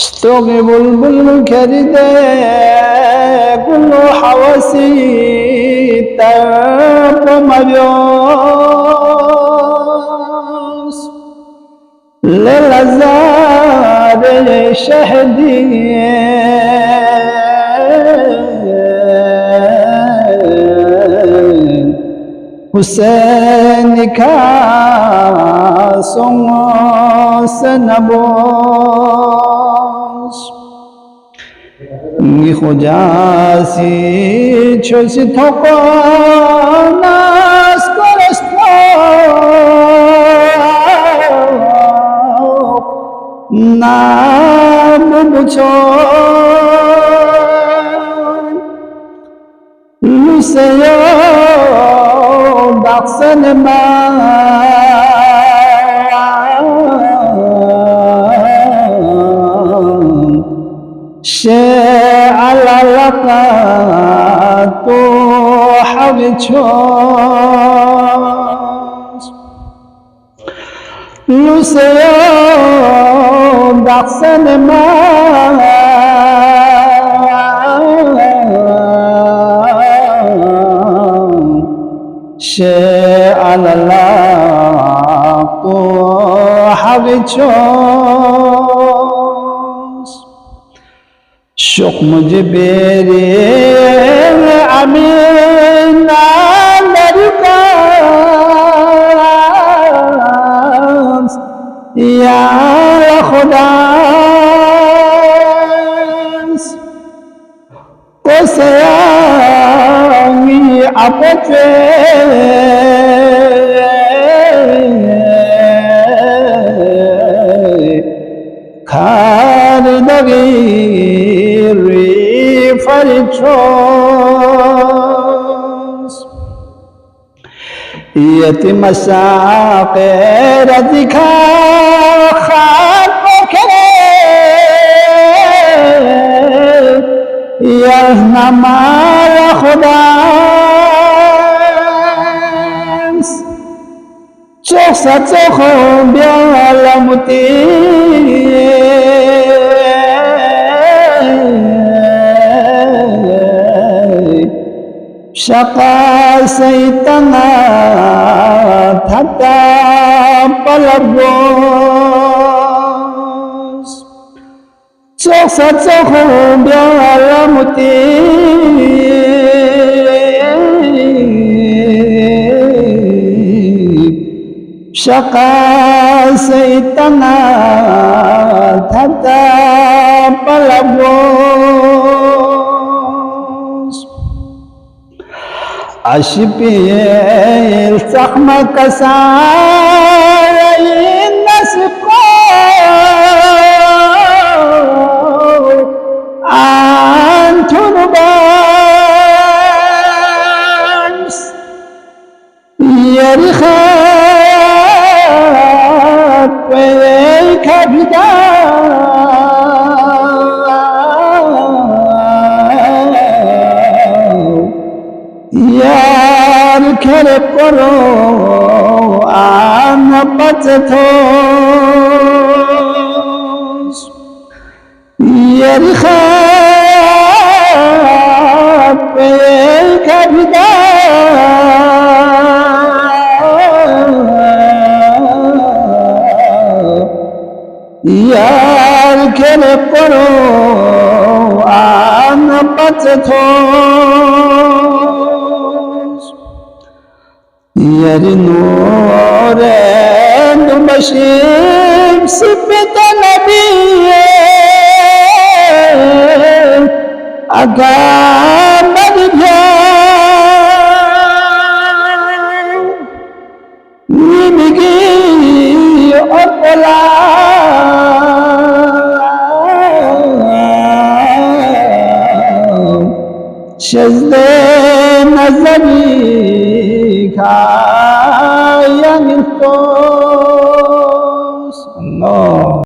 اشتوقي بلبل كرده كل حواسي تاب مبيوس للزاد شهدي حسين كاسون سنبوس خجاسي چوسي ثوكو ناس كرستو نام بچو لسيو داقسن ما على لقات حبيتشوس لسيو داقسن ما على لقات حبيتشوس شوق مجھے بیرے امین لرکاس یا خداس تو سیامی اپچے کار دگی فرچوس يتم ساقر ذكا خلقك يهنم على خداس چوسا چوخو بیالمتی شقا سيتنا تحت پلبوس چوسا چوخو بیالمتی شقا سيتنا تحت پلبوس أشبه سخمك ساري نسقو عن تربانس يرخات ويك بدان كرقرو أنا بتتوس يرخاب بيك بدان كرقرو أنا بتتوس يري نور بشيم سبت نبي أقام الجام نبقي أقلا شزد نظري كاين تو